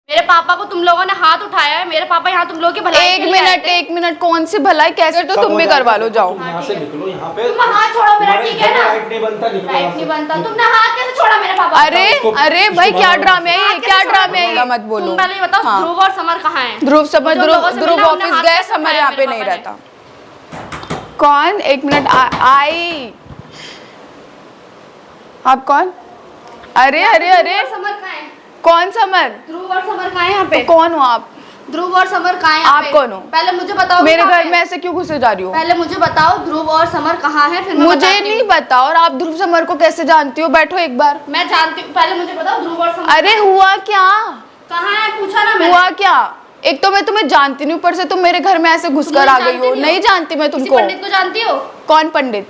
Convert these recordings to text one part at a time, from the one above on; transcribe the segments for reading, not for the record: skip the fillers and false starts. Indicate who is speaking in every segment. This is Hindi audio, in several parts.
Speaker 1: मेरे पापा को तुम लोगों ने हाथ उठाया है, मेरे पापा यहाँ तुम लोगों की भलाई के लिए आए थे।
Speaker 2: एक मिनट कौन सी भलाई कैसे, तो तुम भी करवा लो, जाओ
Speaker 3: यहाँ से निकलो, यहाँ पे
Speaker 1: तुम हाथ छोड़ो मेरा, ठीक है ना?
Speaker 3: राइट नहीं बनता, निकलो
Speaker 1: राइट
Speaker 3: यहाँ
Speaker 1: नहीं
Speaker 3: से।
Speaker 1: बनता। तुमने हाथ कैसे छोड़ा मेरे पापा?
Speaker 2: अरे भाई क्या ड्रामे है ये, क्या ड्रामे है, मत बोलो।
Speaker 1: तुम पहले ये बताओ,
Speaker 2: हाँ।
Speaker 1: ध्रुव और समर कहाँ हैं?
Speaker 2: ध्रुव ऑफिस गए, समर यहाँ पे नहीं रहता। कौन? एक मिनट, आई आप कौन? अरे
Speaker 1: समर कहाँ है?
Speaker 2: कौन समर?
Speaker 1: ध्रुव और समर कहाँ है यहाँ पे?
Speaker 2: तो कौन हो आप?
Speaker 1: ध्रुव और समर कहाँ है यहाँ
Speaker 2: आप
Speaker 1: पे?
Speaker 2: कौन हो?
Speaker 1: पहले मुझे बताओ,
Speaker 2: मेरे घर में ऐसे क्यों घुसे जा रही हो?
Speaker 1: पहले मुझे बताओ ध्रुव और समर कहाँ है, फिर मैं
Speaker 2: मुझे
Speaker 1: बताती
Speaker 2: नहीं
Speaker 1: हूँ।
Speaker 2: पता, और आप ध्रुव समर को कैसे जानती हो? बैठो एक बार।
Speaker 1: मैं जानती हूँ, पहले मुझे बताओ ध्रुव और समर
Speaker 2: अरे हुआ क्या?
Speaker 1: कहाँ है, पूछा ना मैंने।
Speaker 2: हुआ क्या? एक तो मैं तुम्हें जानती नहीं, ऊपर से तुम मेरे घर में ऐसे घुस कर आ गई हो। नहीं जानती मैं
Speaker 1: किसी
Speaker 2: तुमको।
Speaker 1: पंडित को जानती हो?
Speaker 2: कौन पंडित?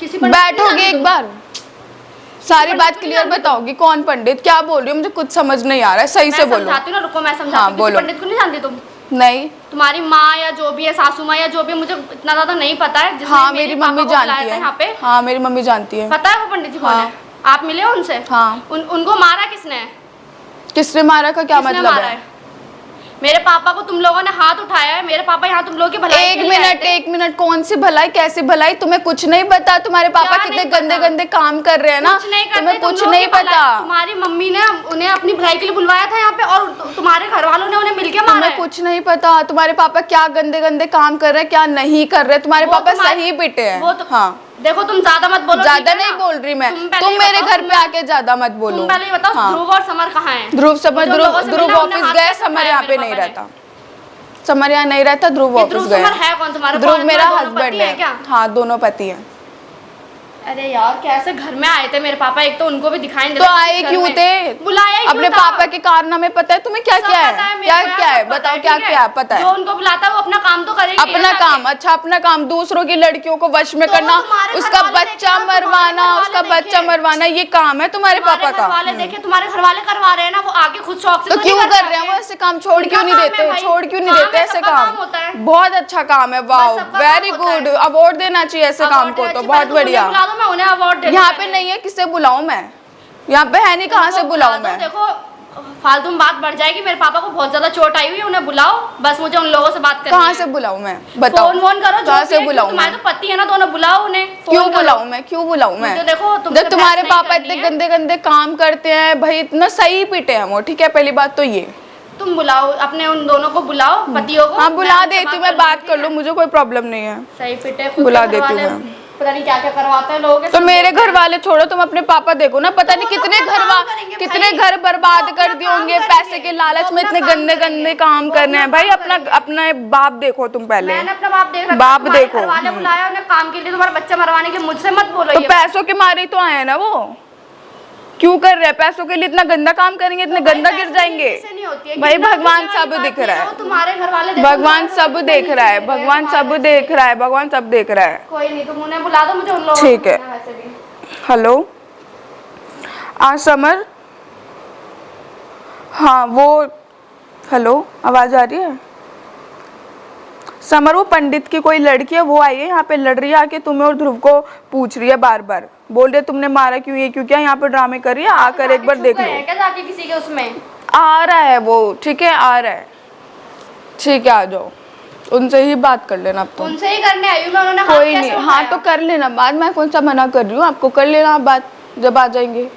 Speaker 1: किसी पंडित को
Speaker 2: बैठोगे
Speaker 1: जानती
Speaker 2: एक
Speaker 1: तुम?
Speaker 2: बार, सारी
Speaker 1: पंडित
Speaker 2: बात
Speaker 1: को
Speaker 2: क्लियर
Speaker 1: नहीं जानती
Speaker 2: बताओगी। कौन पंडित? क्या बोल रही हो? मुझे कुछ समझ नहीं आ रहा है, सही से
Speaker 1: मैं
Speaker 2: बोलो।
Speaker 1: समझाती हूँ ना, रुको मैं समझाती
Speaker 2: हाँ,
Speaker 1: हूँ।
Speaker 2: बोलो।
Speaker 1: किसी पंडित को नहीं जानती तुम?
Speaker 2: नहीं।
Speaker 1: तुम्हारी माँ या जो भी है, सासू माँ या जो भी, मुझे इतना ज्यादा नहीं पता है। जिसने
Speaker 2: हाँ,
Speaker 1: मेरे
Speaker 2: मेरी
Speaker 1: पापा
Speaker 2: मम्मी
Speaker 1: को बुलाया
Speaker 2: जानती
Speaker 1: था
Speaker 2: है।
Speaker 1: यहाँ पे।
Speaker 2: हाँ, मेरी मम्मी जानती है।
Speaker 1: पता है वो पंडित जी कौन
Speaker 2: हाँ।
Speaker 1: है? आप मिले हो उनसे?
Speaker 2: हाँ।
Speaker 1: उनको मारा किसने?
Speaker 2: किसने मारा का क्या
Speaker 1: किसने
Speaker 2: मतलब
Speaker 1: मारा
Speaker 2: है?
Speaker 1: मेरे पापा को तुम लोगों ने हाथ उठाया है, मेरे पापा यहाँ तुम लोगों की भलाई के लिए आए थे।
Speaker 2: एक मिनट, कौन सी भलाई, कैसी भलाई? तुम्हें कुछ नहीं पता? तुम्हारे पापा
Speaker 1: क्या
Speaker 2: कितने
Speaker 1: नहीं
Speaker 2: गंदे
Speaker 1: पता?
Speaker 2: गंदे काम कर रहे हैं ना,
Speaker 1: कुछ नहीं करते,
Speaker 2: तुम्हें
Speaker 1: तुम
Speaker 2: कुछ
Speaker 1: लोगों
Speaker 2: नहीं
Speaker 1: की भलाई-
Speaker 2: पता।
Speaker 1: तुम्हारी मम्मी ने उन्हें अपनी भलाई के लिए बुलवाया था यहाँ पे, और तुम्हारे घर वालों ने उन्हें मिलके मारा
Speaker 2: तुम्हें
Speaker 1: है।
Speaker 2: कुछ नहीं पता तुम्हारे पापा क्या गंदे गंदे काम कर रहे हैं, क्या नहीं कर रहे। तुम्हारे
Speaker 1: वो
Speaker 2: पापा
Speaker 1: तुम्हारे-
Speaker 2: सही पिटे हैं।
Speaker 1: वो तो-
Speaker 2: हाँ,
Speaker 1: देखो तुम ज्यादा मत बोलो,
Speaker 2: ज्यादा
Speaker 1: ठीक है
Speaker 2: नहीं
Speaker 1: ना?
Speaker 2: बोल रही मैं।
Speaker 1: पहले
Speaker 2: तुम
Speaker 1: ये
Speaker 2: मेरे
Speaker 1: बताओ,
Speaker 2: घर पे आके ज्यादा मत बोलो।
Speaker 1: तुम पहले ये बताओ,
Speaker 2: हाँ।
Speaker 1: ध्रुव और समर कहाँ हैं?
Speaker 2: ध्रुव समर,
Speaker 1: मुझे उन लोगों से
Speaker 2: ध्रुव
Speaker 1: मिलना, उन्हें
Speaker 2: ऑफिस
Speaker 1: हाथ
Speaker 2: गए,
Speaker 1: कैसे
Speaker 2: समर
Speaker 1: उठाया
Speaker 2: यहाँ पे
Speaker 1: मेरे
Speaker 2: नहीं
Speaker 1: पापा ने?
Speaker 2: रहता। समर यहाँ नहीं रहता, ध्रुव
Speaker 1: ये
Speaker 2: ऑफिस
Speaker 1: ध्रुव
Speaker 2: गए।
Speaker 1: समर है कौन तुम्हारा?
Speaker 2: ध्रुव
Speaker 1: कौन?
Speaker 2: मेरा
Speaker 1: तुम्हारे दोनों
Speaker 2: हस्बैंड
Speaker 1: पति हैं
Speaker 2: है।
Speaker 1: क्या?
Speaker 2: हाँ, दोनों पति हैं।
Speaker 1: अरे यार, कैसे घर में आए थे मेरे पापा? एक तो उनको भी दिखाई नहीं
Speaker 2: तो
Speaker 1: देता
Speaker 2: आए
Speaker 1: घर
Speaker 2: क्यों
Speaker 1: में।
Speaker 2: थे?
Speaker 1: बुलाया ही
Speaker 2: अपने
Speaker 1: क्यों था?
Speaker 2: पापा के कारनामे पता है तुम्हें? क्या
Speaker 1: सब
Speaker 2: क्या
Speaker 1: पता
Speaker 2: है,
Speaker 1: मेरे
Speaker 2: क्या
Speaker 1: को, यार,
Speaker 2: क्या है,
Speaker 1: सब पता
Speaker 2: बताओ
Speaker 1: है,
Speaker 2: क्या
Speaker 1: ठीक है?
Speaker 2: क्या पता है?
Speaker 1: जो उनको बुलाता है वो अपना काम तो करेंगे
Speaker 2: अपना
Speaker 1: ना
Speaker 2: काम,
Speaker 1: जाके।
Speaker 2: अच्छा अपना काम, दूसरों की लड़कियों को वश में
Speaker 1: तो
Speaker 2: करना,
Speaker 1: तुम्हारे
Speaker 2: उसका
Speaker 1: घर वाले
Speaker 2: बच्चा
Speaker 1: देखे ना,
Speaker 2: मरवाना,
Speaker 1: तुम्हारे
Speaker 2: उसका
Speaker 1: घर वाले
Speaker 2: बच्चा
Speaker 1: देखे।
Speaker 2: मरवाना, ये काम है तुम्हारे पापा
Speaker 1: तुम्हारे
Speaker 2: का।
Speaker 1: घर वाले देखे, तुम्हारे घर वाले करवा रहे हैं ना, वो आगे खुद शौक से
Speaker 2: तो
Speaker 1: तो
Speaker 2: क्यों
Speaker 1: नहीं
Speaker 2: कर रहे हैं वो
Speaker 1: पाते।
Speaker 2: ऐसे काम? छोड़ क्यों नहीं
Speaker 1: उनका काम
Speaker 2: देते?
Speaker 1: है भाई।
Speaker 2: छोड़ क्यों नहीं
Speaker 1: काम
Speaker 2: देते
Speaker 1: है,
Speaker 2: ऐसे
Speaker 1: सबका
Speaker 2: काम?
Speaker 1: काम होता है।
Speaker 2: बहुत अच्छा काम है, वाओ,
Speaker 1: सबका
Speaker 2: वेरी
Speaker 1: काम होता
Speaker 2: गुड।
Speaker 1: है।
Speaker 2: अवार्ड देना चाहिए ऐसे काम
Speaker 1: अवार्ड
Speaker 2: को,
Speaker 1: देना
Speaker 2: तो
Speaker 1: चाहिए,
Speaker 2: बहुत
Speaker 1: पहले तुम
Speaker 2: बढ़िया।
Speaker 1: उन्हें बुला दो, मैं उन्हें अवार्ड दे
Speaker 2: यहाँ
Speaker 1: दूँ
Speaker 2: पे
Speaker 1: पहले।
Speaker 2: नहीं है, किससे बुलाऊं मैं? यहाँ पे है नहीं, कहाँ से बुलाऊं मैं?
Speaker 1: देखो फालतू में बात बढ़ जाएगी। मेरे पापा को बहुत ज्यादा चोट आई हुई है, उन्हें बुलाओ, बस मुझे उन लोगों से बात करनी
Speaker 2: कहाँ
Speaker 1: है।
Speaker 2: से बुलाऊं मैं? बताओ।
Speaker 1: फोन वोन करो,
Speaker 2: कहाँ
Speaker 1: जो
Speaker 2: से
Speaker 1: भी है,
Speaker 2: बुलाऊं
Speaker 1: तुम्हारे
Speaker 2: मैं?
Speaker 1: तो पति है ना, तो उन्हें बुलाओ, उन्हें फोन
Speaker 2: क्यों
Speaker 1: करो।
Speaker 2: बुलाऊं मैं? क्यों बुलाऊं मैं?
Speaker 1: मुझे देखो, तुमसे
Speaker 2: जब तुम्हारे
Speaker 1: बहस नहीं
Speaker 2: पापा
Speaker 1: करनी
Speaker 2: इतने
Speaker 1: है।
Speaker 2: गंदे गंदे काम करते हैं भाई, इतना सही पीटे हैं वो, ठीक है? पहली बात तो ये।
Speaker 1: तुम बुलाओ अपने उन दोनों को, बुलाओ पतियों को।
Speaker 2: हाँ, बुला
Speaker 1: उनसे
Speaker 2: देती हूँ मैं, बात कर लूँ, मुझे कोई प्रॉब्लम नहीं है।
Speaker 1: सही फिट है, खुद
Speaker 2: बुला
Speaker 1: के घर
Speaker 2: देती हूँ
Speaker 1: वाले
Speaker 2: मैं।
Speaker 1: पता नहीं क्या क्या करवाते हैं लोगों के
Speaker 2: तो
Speaker 1: साथ।
Speaker 2: मेरे घर वाले छोड़ो, तुम अपने पापा देखो ना, पता
Speaker 1: तो
Speaker 2: नहीं
Speaker 1: वो तो
Speaker 2: कितने
Speaker 1: अपना
Speaker 2: घर
Speaker 1: काम करेंगे
Speaker 2: कितने
Speaker 1: भाई।
Speaker 2: घर बर्बाद
Speaker 1: वो
Speaker 2: कर
Speaker 1: अपना
Speaker 2: दिए
Speaker 1: काम
Speaker 2: होंगे
Speaker 1: करेंगे।
Speaker 2: पैसे के लालच
Speaker 1: वो
Speaker 2: में,
Speaker 1: अपना
Speaker 2: इतने
Speaker 1: काम
Speaker 2: गंदे
Speaker 1: करेंगे।
Speaker 2: गंदे काम
Speaker 1: वो
Speaker 2: करने
Speaker 1: अपना
Speaker 2: हैं भाई।
Speaker 1: काम
Speaker 2: अपना
Speaker 1: करेंगे।
Speaker 2: अपना बाप देखो तुम पहले।
Speaker 1: मैंने अपना बाप देख रखा,
Speaker 2: बाप
Speaker 1: तुम्हारे
Speaker 2: देखो।
Speaker 1: घर वाले बुलाया उन्हें काम के लिए, तुम्हारा बच्चा मरवाने के लिए। मुझसे मत बोलो
Speaker 2: तो
Speaker 1: ये।
Speaker 2: पैसों के मारे ही तो आए हैं ना वो। क्यों कर रहे हैं? पैसों के लिए इतना गंदा काम करेंगे, इतने गंदा गिर जाएंगे भाई। भगवान सब दिख रहा है,
Speaker 1: तुम्हारे घर वाले देखो,
Speaker 2: भगवान
Speaker 1: तुम्हारे
Speaker 2: सब
Speaker 1: घर
Speaker 2: देख
Speaker 1: वाले
Speaker 2: रहा है,
Speaker 1: देख
Speaker 2: भगवान
Speaker 1: तुम्हारे
Speaker 2: सब देख रहा है, भगवान सब देख रहा है।
Speaker 1: कोई नहीं, तुम उन्हें बुला दो, मुझे उन लोगों
Speaker 2: ठीक
Speaker 1: को
Speaker 2: है।
Speaker 1: मिलना वैसे भी।
Speaker 2: Hello, summer. हाँ वो, हेलो, आवाज आ रही है? समर, वो पंडित की कोई लड़की है, वो आई है यहाँ पे, लड़ रही है आके, तुम्हें और ध्रुव को पूछ रही है बार बार, बोल रही है तुमने मारा क्यों, ये क्यों, क्या यहाँ पे ड्रामे कर रही है, आकर एक बार देख लो।
Speaker 1: क्या जाके किसी के उसमें
Speaker 2: आ रहा है वो, ठीक है, आ रहा है, ठीक है, आ जाओ, उनसे ही बात कर लेना अब तो।
Speaker 1: उनसे ही करने आई हूँ मैं, उन्होंने हाथ
Speaker 2: कोई
Speaker 1: कैसे
Speaker 2: नहीं, हाँ
Speaker 1: उठाया?
Speaker 2: तो कर लेना बात, मैं कौन सा मना कर रही हूँ आपको, कर लेना आप बात जब आ जाएंगे।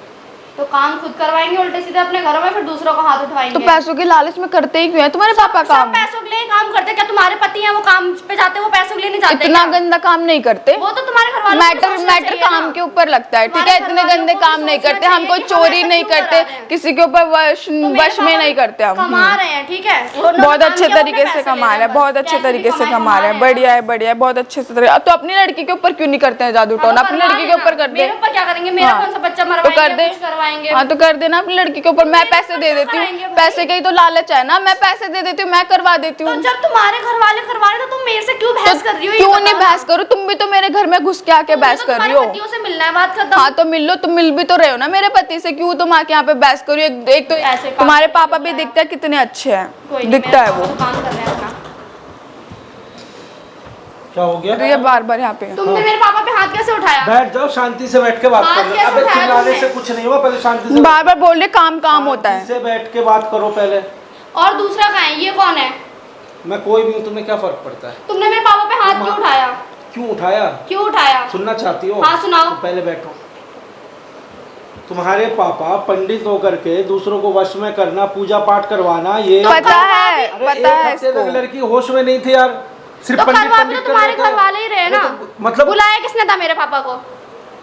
Speaker 1: तो काम खुद करवाएंगे उल्टे सीधे अपने घरों में, फिर दूसरों को हाथ उठवाएंगे।
Speaker 2: तो पैसों के लालच में करते ही क्यों है तुम्हारे पापा
Speaker 1: सब
Speaker 2: काम?
Speaker 1: पैसों के लिए काम करते हैं क्या? तुम्हारे पति हैं, वो काम पे जाते हैं, वो पैसों के लिए नहीं जाते
Speaker 2: इतना
Speaker 1: क्या?
Speaker 2: गंदा काम नहीं करते।
Speaker 1: वो तो तुम्हारे घर वालों को
Speaker 2: मैटर
Speaker 1: सोचना
Speaker 2: मैटर
Speaker 1: चाहिए
Speaker 2: काम
Speaker 1: ना।
Speaker 2: के ऊपर लगता है, ठीक है?
Speaker 1: तुम्हारे
Speaker 2: इतने
Speaker 1: घर वालों
Speaker 2: गंदे
Speaker 1: को
Speaker 2: काम
Speaker 1: तो
Speaker 2: नहीं
Speaker 1: सोचना
Speaker 2: करते हम,
Speaker 1: चाहिए
Speaker 2: कोई
Speaker 1: कि हम
Speaker 2: चोरी
Speaker 1: ऐसा
Speaker 2: नहीं
Speaker 1: क्यों
Speaker 2: करते,
Speaker 1: करा रहे हैं।
Speaker 2: किसी के ऊपर
Speaker 1: तो मेरे
Speaker 2: वश में
Speaker 1: पापा
Speaker 2: नहीं करते हम।
Speaker 1: कमा रहे हैं, ठीक है? उन्होंने
Speaker 2: बहुत
Speaker 1: काम
Speaker 2: अच्छे
Speaker 1: किया,
Speaker 2: तरीके
Speaker 1: उन्होंने
Speaker 2: से
Speaker 1: पैसे
Speaker 2: कमा
Speaker 1: ले
Speaker 2: रहे हैं,
Speaker 1: बस।
Speaker 2: बहुत अच्छे
Speaker 1: कैसे भी
Speaker 2: तरीके से
Speaker 1: कमाए,
Speaker 2: कमा रहे हैं, बढ़िया है, बढ़िया है, बहुत अच्छे से तरीके। तो अपनी लड़की के ऊपर क्यों नहीं करते हैं जादू टोना? अपनी लड़की के ऊपर कर दे।
Speaker 1: मेरे ऊपर क्या करेंगे? मेरा
Speaker 2: हाँ।
Speaker 1: कौन सा बच्चा
Speaker 2: तो
Speaker 1: मरवाएंगे,
Speaker 2: कर दे,
Speaker 1: कुछ करवाएंगे?
Speaker 2: हाँ तो कर देना अपनी लड़की के ऊपर। मैं पैसे दे देती
Speaker 1: कराएंगे
Speaker 2: हूँ,
Speaker 1: भाई।
Speaker 2: पैसे का ही तो लालच है ना, मैं पैसे दे देती हूँ, मैं करवा देती
Speaker 1: तो
Speaker 2: हूँ।
Speaker 1: जब तुम्हारे घर वाले करवा रहे, तो तुम मेरे से क्यों बहस कर रही हो? ये
Speaker 2: क्यों
Speaker 1: बताओ
Speaker 2: नहीं
Speaker 1: ना।
Speaker 2: बहस करूँ? तुम भी तो मेरे घर में घुस के आके बहस कर रही हो।
Speaker 1: तुम्हारे पतियों से मिलना है, बात खत्म।
Speaker 2: हाँ तो मिल लो, तुम मिल भी तो रहे हो ना मेरे पति से, क्यों तुम आके यहाँ पे बहस करो? एक तो
Speaker 1: ऐसे काम
Speaker 2: तुम्हारे
Speaker 1: करके
Speaker 2: पापा भी
Speaker 1: बुलाया।
Speaker 2: दिखते हैं कितने अच्छे हैं,
Speaker 1: कोई नहीं,
Speaker 2: दिखता है
Speaker 1: मेरे
Speaker 2: वो।
Speaker 1: पापा तो काम कर रहे हैं अपना।
Speaker 3: क्या हो गया?
Speaker 2: ये बार बार यहाँ पे
Speaker 1: तुमने मेरे पापा पे हाथ कैसे उठाया?
Speaker 3: बैठ जाओ, शांति से बैठ के बात
Speaker 1: हाथ
Speaker 3: कर लो।
Speaker 1: कैसे
Speaker 3: अबे
Speaker 1: उठाया
Speaker 3: चिल्लाने
Speaker 1: तुमने?
Speaker 3: से कुछ नहीं हुआ, पहले शांति से
Speaker 2: बार बार बोल रहे काम काम होता
Speaker 3: शांति
Speaker 2: है।
Speaker 3: से बैठ के बात करो पहले।
Speaker 1: और दूसरा कहाँ है? ये कौन है?
Speaker 3: मैं कोई भी हूँ, तुम्हें क्या फर्क पड़ता है?
Speaker 1: तुमने मेरे पापा पे हाथ क्यों उठाया?
Speaker 3: क्यों उठाया?
Speaker 1: क्यों उठाया?
Speaker 3: सुनना चाहती हो?
Speaker 1: हाँ, सुनाओ।
Speaker 3: तो पहले बैठो। तुम्हारे पापा पंडित होकर के दूसरों को वश में करना, पूजा पाठ करवाना, ये
Speaker 1: तो
Speaker 2: पता है,
Speaker 3: अरे
Speaker 2: पता
Speaker 3: एक
Speaker 2: है
Speaker 3: हफ्ते तक
Speaker 2: इसको।
Speaker 3: लड़की होश में नहीं थी यार। सिर्फ
Speaker 1: तो
Speaker 3: पंडित
Speaker 1: करवा भी
Speaker 3: पंडित
Speaker 1: तो
Speaker 3: कर
Speaker 1: तुम्हारे
Speaker 3: रहे थे।
Speaker 1: घर वाले ही रहे ना।
Speaker 3: तो मतलब
Speaker 1: बुलाया किसने था मेरे पापा को?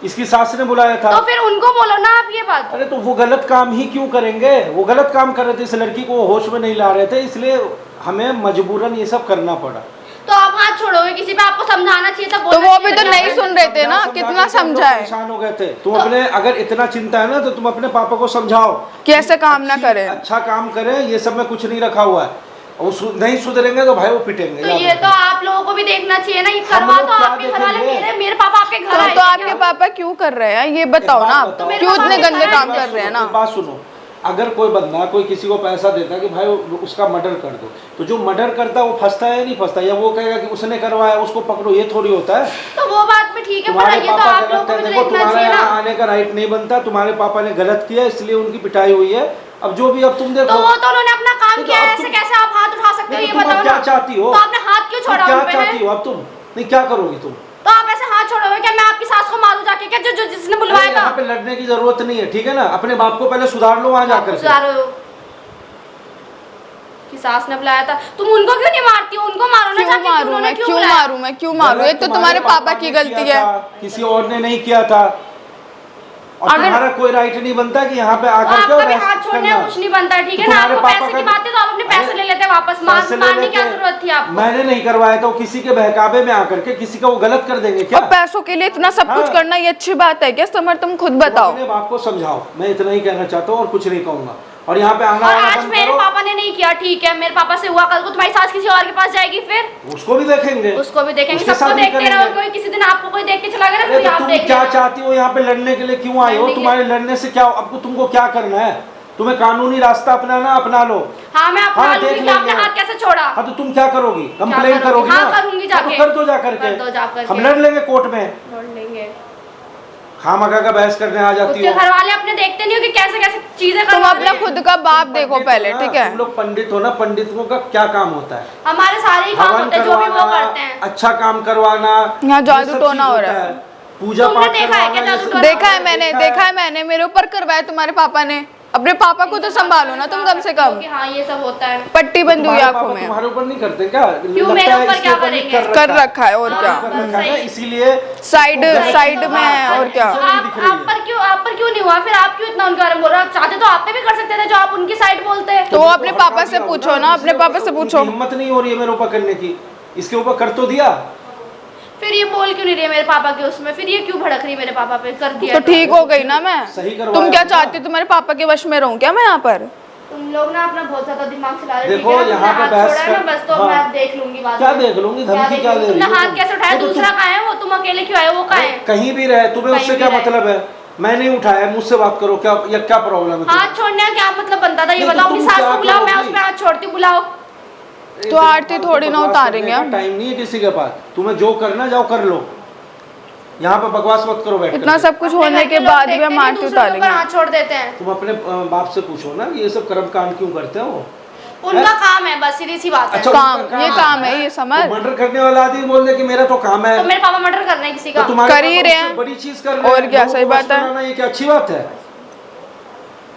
Speaker 3: इसकी सास ने बुलाया था।
Speaker 1: तो फिर उनको बोलो ना आप ये बात।
Speaker 3: अरे तो वो गलत काम ही क्यों करेंगे? वो गलत काम कर रहे थे, इस लड़की को होश में नहीं ला रहे थे, इसलिए हमें मजबूरन ये सब करना पड़ा।
Speaker 1: तो आप हाथ छोड़ोगे? किसी पे आपको समझाना चाहिए था।
Speaker 2: तो वो भी तो नहीं सुन रहे थे ना, कितना समझाए।
Speaker 3: परेशान हो गए थे। तुम अपने, अगर इतना चिंता है ना तो तुम अपने पापा को समझाओ
Speaker 2: कि ऐसे काम ना करें।
Speaker 3: अच्छा काम करें, ये सब में कुछ नहीं रखा हुआ है। वो नहीं सुधरेंगे तो भाई वो पिटेंगे।
Speaker 1: तो
Speaker 3: याद
Speaker 1: ये
Speaker 3: रखना।
Speaker 1: तो आप लोगों को भी देखना चाहिए ना। ये
Speaker 3: हम
Speaker 1: करवा
Speaker 3: लोग
Speaker 1: तो
Speaker 3: क्या
Speaker 1: आपके घर वाले
Speaker 3: देखेंगे?
Speaker 1: मेरे पापा आपके घर आए
Speaker 2: तो
Speaker 1: थे
Speaker 2: आपके
Speaker 1: क्या?
Speaker 2: पापा क्यों कर रहे हैं ये बताओ
Speaker 3: एक
Speaker 2: ना,
Speaker 3: बात
Speaker 2: आप
Speaker 3: बताओ।
Speaker 2: क्यों इतने गंदे काम
Speaker 1: एक
Speaker 2: कर रहे हैं ना।
Speaker 3: एक बात सुनो, अगर कोई बंदा कोई किसी को पैसा देता कि भाई उसका मर्डर कर दो, तो जो मर्डर करता है वो फंसता है या नहीं फंसता? या वो कहेगा कि उसने करवाया उसको पकड़ो, ये थोड़ी होता है।
Speaker 1: तो वो बात भी ठीक है, पर
Speaker 3: तुम्हारे
Speaker 1: ये तो
Speaker 3: पापा
Speaker 1: आप लोगों
Speaker 3: गलत
Speaker 1: को
Speaker 3: है,
Speaker 1: भी
Speaker 3: देखो
Speaker 1: देखना
Speaker 3: तुम्हारे
Speaker 1: चाहिए
Speaker 3: यहाँ
Speaker 1: ना।
Speaker 3: आने का राइट नहीं बनता। तुम्हारे पापा ने गलत किया इसलिए उनकी पिटाई हुई है। अब जो भी, अब तुम देखो
Speaker 1: तो वो तो उन्होंने अपना काम
Speaker 3: तो
Speaker 1: किया है,
Speaker 3: अब
Speaker 1: ऐसे
Speaker 3: तुम-
Speaker 1: कैसे आप हाथ उठा सकते हो? ये
Speaker 3: तुम अब
Speaker 1: बताओ
Speaker 3: क्या
Speaker 1: ना।
Speaker 3: चाहती हो?
Speaker 1: तो आपने हाथ क्यों छोड़ा
Speaker 3: क्या
Speaker 1: उन पे?
Speaker 3: चाहती हो अब तुम? नहीं, क्या करोगी तुम?
Speaker 1: तो आप ऐसे हाथ छोड़ोगे क्या? मैं आपकी सास को मारूं जाके क्या? जो जिसने बुलवाया
Speaker 3: अरे
Speaker 1: था।
Speaker 3: यहाँ पे लड़ने की जरूरत नहीं है, ठीक है ना? अपने बाप को पहले सुधार लो वहां जाकर के।
Speaker 1: सुधारो कि सास ने बुलाया था। तुम उनको क्यों नहीं मारती हो? उनको मारो ना
Speaker 2: क्यों
Speaker 1: जाके।
Speaker 2: मारूं
Speaker 1: उन्होंने
Speaker 2: मैं,
Speaker 1: क्यों
Speaker 2: क्यों
Speaker 1: बुलाया?
Speaker 2: मारूं मैं, क्यों मारूं? ये
Speaker 3: गलत
Speaker 2: तो तुम्हारे पापा की
Speaker 3: ने
Speaker 2: गलती
Speaker 3: किया
Speaker 2: है।
Speaker 3: था, किसी और ने नहीं किया था। और
Speaker 2: अगर-
Speaker 3: तुम्हारा कोई राइट नहीं बनता कि यहाँ पे
Speaker 1: तो
Speaker 3: आकर के
Speaker 1: आपका
Speaker 3: और
Speaker 1: भी
Speaker 3: ऐसे
Speaker 1: हाथ छोड़ने
Speaker 3: करना।
Speaker 1: का कुछ नहीं बनता, ठीक है
Speaker 3: तो
Speaker 1: ना?
Speaker 3: तुम्हारे
Speaker 1: आपको
Speaker 3: पापा
Speaker 1: पैसे
Speaker 3: का-
Speaker 1: की बात है तो आप अपने पैसे
Speaker 3: अरे,
Speaker 1: ले लेते वापस।
Speaker 3: पैसे ले
Speaker 1: मारने की क्या
Speaker 3: लेते।
Speaker 1: जरूरत थी आपको?
Speaker 3: मैंने नहीं करवाया था, वो किसी के बहकावे में आकर के किसी का वो गलत कर देंगे क्या?
Speaker 2: और पैसों के लिए इतना सब कुछ
Speaker 3: हाँ।
Speaker 2: करना ये अच्छी बात है क्या समर? तुम खुद
Speaker 3: तुम
Speaker 2: बताओ।
Speaker 3: अपने बाप को समझाओ। मैं इतना ही कहना चाहता हूँ और कुछ नहीं कहूंगा। और यहाँ पे आना
Speaker 1: और
Speaker 3: वाना
Speaker 1: आज
Speaker 3: बंद
Speaker 1: मेरे
Speaker 3: करो।
Speaker 1: पापा ने नहीं किया, ठीक है? मेरे पापा से हुआ, कल को तुम्हारी सास किसी और के पास जाएगी, फिर
Speaker 3: उसको भी देखेंगे,
Speaker 1: उसको भी देखेंगे।
Speaker 3: उसके
Speaker 1: सबको
Speaker 3: साथ भी
Speaker 1: देखते
Speaker 3: करेंगे।
Speaker 1: रहो। कोई किसी दिन आपको कोई देख के चला गया ना,
Speaker 3: अरे
Speaker 1: कोई
Speaker 3: तो
Speaker 1: आप
Speaker 3: तुम
Speaker 1: देख
Speaker 3: क्या
Speaker 1: लेना।
Speaker 3: चाहती हो? यहाँ पे लड़ने के लिए क्यों आए हो?
Speaker 1: लड़ने के
Speaker 3: तुम्हारे लड़ने से क्या, अब तुमको क्या करना है? तुम्हें कानूनी रास्ता अपनाना, अपना लो।
Speaker 1: हाँ, मैं अपना
Speaker 3: हाँ,
Speaker 1: लूंगी
Speaker 3: देख
Speaker 1: कि आपने
Speaker 3: लेंगे।
Speaker 1: हाथ कैसे छोड़ा।
Speaker 3: हाँ तो तुम क्या करोगी? कंप्लेन
Speaker 1: करोगी?
Speaker 3: करोगी
Speaker 1: हाँ,
Speaker 3: ना?
Speaker 1: करूंगी
Speaker 3: हाँ, तो
Speaker 1: जाके।
Speaker 3: कर दो जाकर
Speaker 1: कर दो जाकर
Speaker 3: के। हम
Speaker 1: के।
Speaker 3: लड़ लेंगे कोर्ट में।
Speaker 1: लड़ लेंगे।
Speaker 3: खामखा का बहस करने आ जाती
Speaker 1: उसके
Speaker 3: हो।
Speaker 1: घर वाले अपने देखते नहीं हो कि कैसे कैसे चीजें
Speaker 2: तुम
Speaker 1: करवा
Speaker 2: अपना
Speaker 1: रहे हैं?
Speaker 2: खुद का बाप देखो
Speaker 3: पंडित
Speaker 2: पहले,
Speaker 3: हो ना,
Speaker 2: ठीक है?
Speaker 3: तुम लोग पंडित हो ना, पंडितों का क्या काम होता है?
Speaker 1: हमारे सारे ही काम
Speaker 3: हवन
Speaker 1: होते हैं, जो भी वो
Speaker 3: करवाना,
Speaker 1: करते हैं।
Speaker 3: अच्छा काम करवाना,
Speaker 2: यहाँ
Speaker 3: ये
Speaker 2: जादू
Speaker 3: सब
Speaker 2: टोना
Speaker 3: चीज
Speaker 2: हो
Speaker 3: होता
Speaker 2: रहा है।
Speaker 3: पूजा
Speaker 1: तुमने
Speaker 3: पाठ
Speaker 1: देखा है क्या
Speaker 3: करवाना, ये
Speaker 1: जादू
Speaker 3: सब-
Speaker 1: टोना?
Speaker 2: देखा है मैंने, देखा है मैंने। मेरे ऊपर करवाया तुम्हारे पापा ने। अपने पापा को तो संभालो ना तुम कम से कम।
Speaker 1: कि हाँ, ये सब होता है।
Speaker 2: पट्टी बंदी हुई
Speaker 3: तुम्हारे
Speaker 2: आंखों
Speaker 3: पापा
Speaker 2: में
Speaker 3: तुम्हारे ऊपर नहीं करते क्या? लगता
Speaker 1: मेरे
Speaker 3: है
Speaker 1: ऊपर
Speaker 3: इसके
Speaker 1: क्या
Speaker 3: ऊपर नहीं
Speaker 1: करेंगे?
Speaker 2: कर रखा है और
Speaker 1: हाँ,
Speaker 2: क्या।
Speaker 3: कर रखा है ना,
Speaker 1: सही।
Speaker 3: इसीलिए
Speaker 2: साइड
Speaker 3: तुमको
Speaker 2: साइड
Speaker 3: गलत-
Speaker 2: में है और क्या।
Speaker 3: चीजें नहीं दिख रही है।
Speaker 1: आप पर क्यों नहीं हुआ? फिर आप क्यों इतना उनके बारे में बोल रहे हो? आप चाहते तो आप पे भी कर सकते थे, जो आप उनकी साइड बोलते हैं।
Speaker 2: तो वो अपने पापा से पूछो ना, अपने पापा से पूछो।
Speaker 3: हिम्मत नहीं हो रही है मेरे ऊपर करने की, इसके ऊपर कर तो दिया।
Speaker 1: फिर ये बोल क्यों नहीं रही है मेरे पापा के उसमें? फिर ये क्यों भड़क रही है मेरे पापा पे? कर दिया
Speaker 2: तो ठीक हो गई ना मैं।
Speaker 3: सही करवाया
Speaker 2: तुम क्या
Speaker 3: होगा।
Speaker 2: चाहती हो? तुम्हारे पापा के वश में रहूं क्या मैं यहाँ पर?
Speaker 1: तुम लोग ना अपना बहुत ज्यादा दिमाग चला रहे हो,
Speaker 3: देखो,
Speaker 1: ठीक है ना?
Speaker 3: यहाँ
Speaker 1: तुमने
Speaker 3: पे
Speaker 1: हाथ
Speaker 3: बहस
Speaker 1: छोड़ा है ना,
Speaker 3: कर-
Speaker 1: बस तो
Speaker 3: हाँ।
Speaker 1: मैं देख लूंगी बाद
Speaker 3: क्या
Speaker 1: में।
Speaker 3: देख लूंगी? धमकी क्या दे रही
Speaker 1: तुमने
Speaker 3: हो
Speaker 1: हाथ
Speaker 3: तुम?
Speaker 1: कैसे उठाया?
Speaker 3: वो तो
Speaker 1: दूसरा
Speaker 3: तुम-
Speaker 1: कहाँ है? वो तुम अकेले क्यों आए? वो कहाँ है?
Speaker 3: कहीं भी रहे, तुम्हें
Speaker 1: कहीं
Speaker 3: उससे
Speaker 1: भी
Speaker 3: क्या
Speaker 1: रहे।
Speaker 3: मतलब है? मैं नहीं उठाया, मुझसे बात करो। क्या या क्या प्रॉब्लम है तुम्हें?
Speaker 1: हाथ छोड़ने का क्या मतलब बनता था? ये
Speaker 3: नहीं, तो
Speaker 1: बताओ। अपनी
Speaker 3: तुम
Speaker 1: सास
Speaker 3: क्या
Speaker 1: को बुलाओ, मैं
Speaker 3: करोगी?
Speaker 1: उस पे हाथ छोड़ती हूँ, बुलाओ।
Speaker 2: तो आरती थोड़ी ना उतारेंगे हम।
Speaker 3: टाइम नहीं है किसी के पास। तुम्हें जो करना जाओ कर लो, यहाँ पे बकवास मत करो बैठ
Speaker 2: इतना
Speaker 3: करके।
Speaker 2: सब कुछ
Speaker 1: अपने
Speaker 2: होने
Speaker 1: घर
Speaker 2: के
Speaker 1: लोग
Speaker 2: बाद
Speaker 1: देखते
Speaker 2: भी हम
Speaker 1: नहीं,
Speaker 2: आरती
Speaker 1: दूसरों के ऊपर
Speaker 2: उतारेंगे।
Speaker 1: हाथ छोड़ देते हैं।
Speaker 3: तुम अपने बाप से पूछो ना कि ये सब कर्म कांड क्यों करते हो?
Speaker 1: उनका काम है, बस सीधी सी बात है।
Speaker 3: अच्छा,
Speaker 2: काम,
Speaker 3: उनका
Speaker 2: ये काम है, ये समझ।
Speaker 3: तो मर्डर करने वाला आदमी बोल दे कि मेरा तो काम है।
Speaker 1: तो मेरे पापा मर्डर कर रहे हैं किसी
Speaker 3: तो
Speaker 1: का?
Speaker 3: तुम्हारे
Speaker 2: कर ही
Speaker 3: पापा
Speaker 2: रहे
Speaker 3: उससे
Speaker 2: हैं।
Speaker 3: बड़ी चीज कर रहे हैं।
Speaker 2: और क्या,
Speaker 3: लोगों
Speaker 2: सही
Speaker 3: को
Speaker 2: बात
Speaker 3: वश
Speaker 2: है।
Speaker 3: में लाना, ये क्या अच्छी बात है?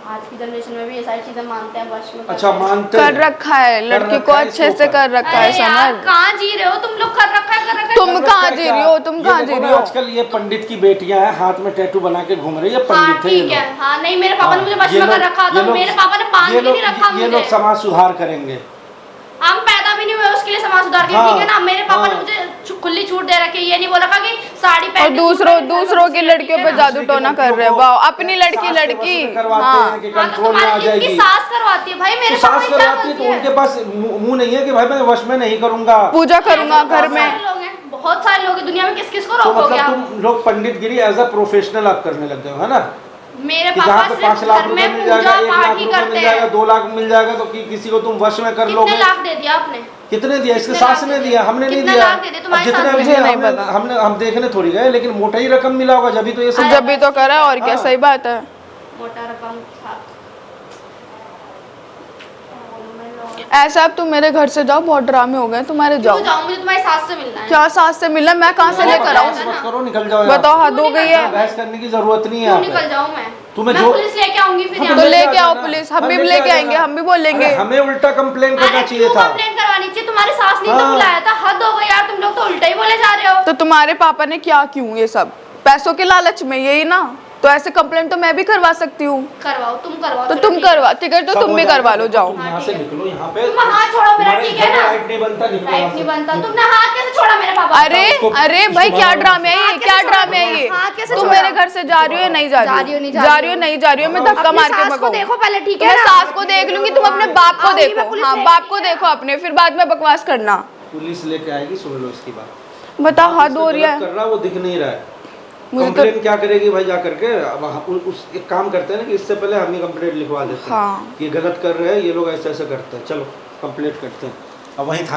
Speaker 1: आज की जनरेशन में भी ये सारी चीजें मानते हैं, वश में करते
Speaker 3: अच्छा,
Speaker 1: हैं।
Speaker 3: मानते
Speaker 2: कर
Speaker 3: हैं।
Speaker 2: रखा है, लड़की को
Speaker 3: रखा है
Speaker 2: अच्छे
Speaker 3: इसके
Speaker 2: से
Speaker 3: ऊपर।
Speaker 2: कर रखा है
Speaker 1: अरे यार,
Speaker 2: समझ।
Speaker 1: कहाँ जी रहे हो तुम लोग? कर रखा है, कर रखा है।
Speaker 2: तुम
Speaker 3: कर
Speaker 2: कहाँ
Speaker 3: रखा है
Speaker 2: जी
Speaker 3: क्या?
Speaker 2: रही हो? तुम
Speaker 3: ये
Speaker 2: कहाँ
Speaker 3: देखो
Speaker 2: जी
Speaker 3: ना,
Speaker 2: रही हो?
Speaker 3: आजकल ये पंडित की बेटियां हैं, हाथ में टैटू बना के घूम रही है।
Speaker 1: हाँ,
Speaker 3: पंडित है ये
Speaker 1: ठीक है।
Speaker 3: लोग।
Speaker 1: हाँ, नहीं, मेरे पापा ने मुझे वश
Speaker 3: ये
Speaker 1: में कर
Speaker 3: लोग-
Speaker 1: रखा
Speaker 3: ये
Speaker 1: था।
Speaker 3: लोग-
Speaker 1: मेरे पापा ने बांध
Speaker 3: ये
Speaker 1: के नहीं
Speaker 3: लोग-
Speaker 1: रखा
Speaker 3: ये लोग
Speaker 1: मुझे।
Speaker 3: समाज सुधार करेंगे।
Speaker 1: हम पैदा भी नहीं हुए उसके लिए समाज सुधार के,
Speaker 3: हाँ,
Speaker 1: ठीक है ना? मेरे पापा ने
Speaker 3: हाँ।
Speaker 1: मुझे खुली छूट दे रखी है। ये नहीं बोल रखा कि साड़ी
Speaker 2: और
Speaker 1: पहन के
Speaker 2: दूसरों की लड़कियों पे जादू टोना कर रहे हो। वाह, अपनी लड़की
Speaker 3: सास के वश में करवाते
Speaker 2: हाँ।
Speaker 3: हैं कि
Speaker 1: हाँ, तो
Speaker 3: कंट्रोल में आ
Speaker 1: तुम्हारी
Speaker 3: जाएगी।
Speaker 1: इनकी सास करवाती है भाई, मेरे
Speaker 3: तो
Speaker 1: पापा
Speaker 3: सास
Speaker 1: की क्या
Speaker 3: करवाती है
Speaker 1: गलती
Speaker 3: तो उनके पास मुंह नहीं है कि भाई मैं वश में नहीं करूंगा।
Speaker 2: पूजा करूंगा
Speaker 1: ऐसे
Speaker 2: घर
Speaker 1: बहुत
Speaker 2: में।
Speaker 1: सारे लोग हैं, बहुत सारे लोग हैं दुनिया में, किस किस को
Speaker 3: तो
Speaker 1: रोकोगे
Speaker 3: मतलब
Speaker 1: आप?
Speaker 3: तुम लोग पंडित गिरी एज अ प्रोफेशनल आप करने लग गए हो, है ना?
Speaker 1: मेरे
Speaker 3: कि
Speaker 1: पापा
Speaker 3: जहाँ पे
Speaker 1: सिर्फ
Speaker 3: 5 लाख
Speaker 1: घर
Speaker 3: रुपए
Speaker 1: में
Speaker 3: मिल जाएगा,
Speaker 1: पूजा
Speaker 3: 1
Speaker 1: पाठ
Speaker 3: लाख
Speaker 1: ही
Speaker 3: रुपए
Speaker 1: करते
Speaker 3: मिल जाएगा,
Speaker 1: हैं।
Speaker 3: 2 लाख मिल जाएगा, तो किसी को तुम वश में कर लोगे।
Speaker 1: कितने लाख दे दिया आपने?
Speaker 3: कितने दिया? इसके
Speaker 1: कितने
Speaker 3: सास
Speaker 1: लाख
Speaker 3: ने
Speaker 1: दे
Speaker 3: दिया, हमने नहीं
Speaker 1: कितने
Speaker 3: दिया।
Speaker 1: लाख दे दिए
Speaker 3: अब
Speaker 1: तुम्हारी
Speaker 3: जितने
Speaker 1: सास
Speaker 3: भी
Speaker 1: ने?
Speaker 2: मुझे
Speaker 3: दिया,
Speaker 2: नहीं पता।
Speaker 3: हम देखने थोड़ी गए, लेकिन मोटा ही रकम मिला होगा, जब भी तो ये सब।
Speaker 2: जब भी तो करा और क्या,
Speaker 3: हाँ।
Speaker 2: सही बात है।
Speaker 1: मोटा रकम था।
Speaker 2: ऐसा अब तुम मेरे घर से जाओ, बहुत ड्रामे हो गए तुम्हारे, जाओ।
Speaker 1: क्यों जाऊं? मुझे तुम्हारी सास से मिलना है।
Speaker 2: क्या सास से मिलना, मैं कहाँ से लेकर आऊँ?
Speaker 3: बहस मत करो, निकल जाओ यहाँ।
Speaker 2: बताओ, हद हो गई है।
Speaker 3: बहस करने की जरूरत नहीं है
Speaker 1: क्यों
Speaker 3: यहाँ पे।
Speaker 1: निकल जाऊं मैं?
Speaker 3: तुम्हें
Speaker 1: मैं
Speaker 3: जो-
Speaker 1: पुलिस लेके आऊंगी फिर
Speaker 3: हाँ,
Speaker 1: यहाँ
Speaker 2: तो
Speaker 1: पे।
Speaker 2: लेके आओ
Speaker 3: आना।
Speaker 2: पुलिस, हम
Speaker 3: हाँ,
Speaker 2: भी
Speaker 3: लेके
Speaker 2: लेके
Speaker 3: आ
Speaker 2: आएंगे,
Speaker 3: जाना।
Speaker 2: हम भी बोलेंगे।
Speaker 3: अरे, हमें उल्टा कंप्लेन करना
Speaker 1: अरे
Speaker 3: चाहिए
Speaker 1: क्यों
Speaker 3: था।
Speaker 1: कंप्लेंट करवानी चाहिए? तुम्हारी सास ने तो
Speaker 3: हाँ।
Speaker 1: बुलाया था। हद हो गई यार, तुम लोग तो उल्टा ही बोले जा रहे हो।
Speaker 2: तो तुम्हारे पापा ने क्या क्यों ये सब? पैसों के लालच में, यही ना? तो ऐसे कंप्लेंट तो मैं भी करवा सकती हूँ।
Speaker 1: करवाओ, तुम करवाओ।
Speaker 2: तो
Speaker 1: चलो
Speaker 2: तुम
Speaker 1: ठीक है।
Speaker 2: करवा, टिकट तो
Speaker 3: सब
Speaker 2: तुम
Speaker 3: हो
Speaker 2: भी
Speaker 3: जाएगा,
Speaker 2: करवा लो,
Speaker 3: तुम
Speaker 2: जाओ।
Speaker 3: यहाँ से निकलो, यहाँ पे
Speaker 1: तुम हाथ छोड़ो मेरा,
Speaker 3: तुम्हारे
Speaker 1: ठीक है
Speaker 3: घर
Speaker 1: ना?
Speaker 3: राइट नहीं बनता, निकलो
Speaker 1: राइट
Speaker 3: यहाँ
Speaker 1: नहीं
Speaker 3: से।
Speaker 1: बनता। तुमने हाथ कैसे छोड़ा मेरे पापा?
Speaker 2: अरे
Speaker 3: इसको-
Speaker 2: अरे
Speaker 3: इसको
Speaker 2: भाई, क्या
Speaker 3: मारो।
Speaker 2: ड्रामे है ये?
Speaker 1: हाथ
Speaker 2: क्या
Speaker 1: कैसे
Speaker 2: ड्रामे है ये?
Speaker 1: हाथ कैसे
Speaker 2: तुम
Speaker 1: छोड़ा?
Speaker 2: मेरे घर से जा रही हो या नहीं जा रही हो? जा रही हो नहीं जा रही हो? मैं धक्का
Speaker 1: अपनी
Speaker 2: मार के
Speaker 1: सास को
Speaker 2: भगाऊं?
Speaker 1: देखो पहले, ठीक है
Speaker 2: मैं
Speaker 1: ना?
Speaker 2: सास को देख लूंगी, तुम अपने बाप को
Speaker 1: आऊंगी मैं
Speaker 2: देखो।
Speaker 1: पुलिस
Speaker 2: हाँ,
Speaker 1: लेके,
Speaker 2: बाप को
Speaker 1: ठीक है?
Speaker 2: देखो अपने, फिर बाद में बकवास करना।
Speaker 3: पुलिस लेके आएगी, सुन लो इसकी बात।
Speaker 2: बताओ, हद हो रही
Speaker 3: गलत
Speaker 2: है।
Speaker 3: कर रहा है, वो दिख नहीं रहा है।
Speaker 2: मुझे तो
Speaker 3: कंप्लेन क्या करेगी भाई जा करके? अब उस एक काम करते हैं ना कि इससे पहले हम ही कंप्लेंट लिखवा देते हैं
Speaker 2: हाँ।
Speaker 3: कि ये गलत कर रहे हैं, ये लोग ऐसे ऐसे करते हैं, चलो कंप्लेंट करते हैं। अब वहीं था